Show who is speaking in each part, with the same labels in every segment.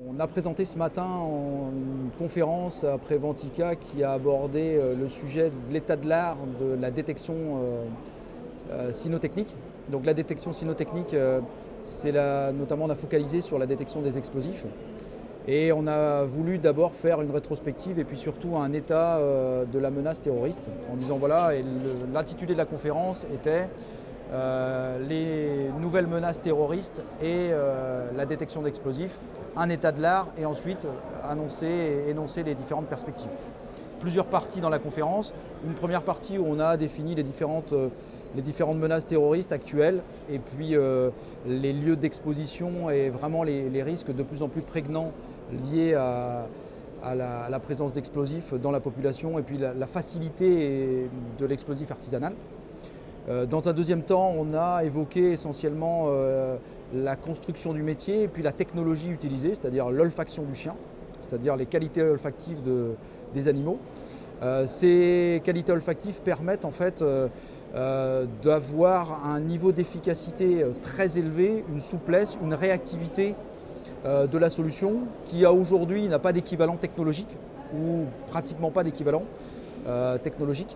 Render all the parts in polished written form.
Speaker 1: On a présenté ce matin une conférence après Ventica qui a abordé le sujet de l'état de l'art de la détection cynotechnique. Donc la détection cynotechnique, notamment on a focalisé sur la détection des explosifs. Et on a voulu d'abord faire une rétrospective et puis surtout un état de la menace terroriste en disant voilà, et l'intitulé de la conférence était les nouvelles menaces terroristes et la détection d'explosifs, un état de l'art et ensuite énoncer les différentes perspectives. Plusieurs parties dans la conférence. Une première partie où on a défini les différentes menaces terroristes actuelles et puis les lieux d'exposition et vraiment les risques de plus en plus prégnants liés à la présence d'explosifs dans la population et puis la facilité de l'explosif artisanal. Dans un deuxième temps, on a évoqué essentiellement la construction du métier et puis la technologie utilisée, c'est-à-dire l'olfaction du chien, c'est-à-dire les qualités olfactives des animaux. Ces qualités olfactives permettent en fait d'avoir un niveau d'efficacité très élevé, une souplesse, une réactivité de la solution qui aujourd'hui n'a pas d'équivalent technologique ou pratiquement pas d'équivalent technologique.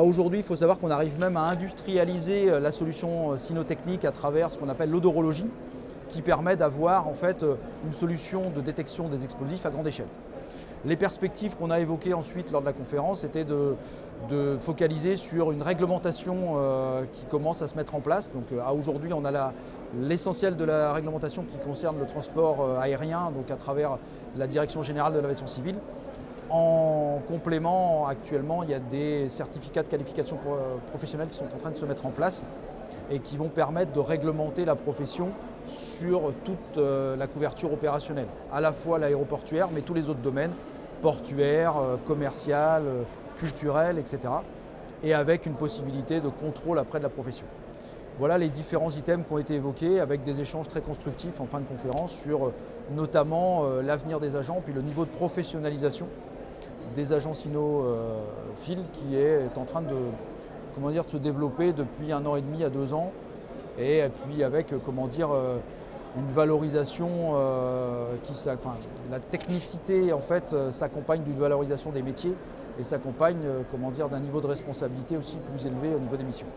Speaker 1: Aujourd'hui, il faut savoir qu'on arrive même à industrialiser la solution cynotechnique à travers ce qu'on appelle l'odorologie qui permet d'avoir en fait une solution de détection des explosifs à grande échelle. Les perspectives qu'on a évoquées ensuite lors de la conférence étaient de focaliser sur une réglementation qui commence à se mettre en place. Donc aujourd'hui, on a l'essentiel de la réglementation qui concerne le transport aérien, donc à travers la Direction générale de l'aviation civile. En complément, actuellement, il y a des certificats de qualification professionnelle qui sont en train de se mettre en place et qui vont permettre de réglementer la profession sur toute la couverture opérationnelle, à la fois l'aéroportuaire, mais tous les autres domaines, portuaire, commercial, culturel, etc. Et avec une possibilité de contrôle après de la profession. Voilà les différents items qui ont été évoqués avec des échanges très constructifs en fin de conférence sur notamment l'avenir des agents puis le niveau de professionnalisation des agents cynophiles qui est en train de se développer depuis 1 an et demi à 2 ans et puis avec une valorisation la technicité en fait s'accompagne d'une valorisation des métiers et s'accompagne d'un niveau de responsabilité aussi plus élevé au niveau des missions.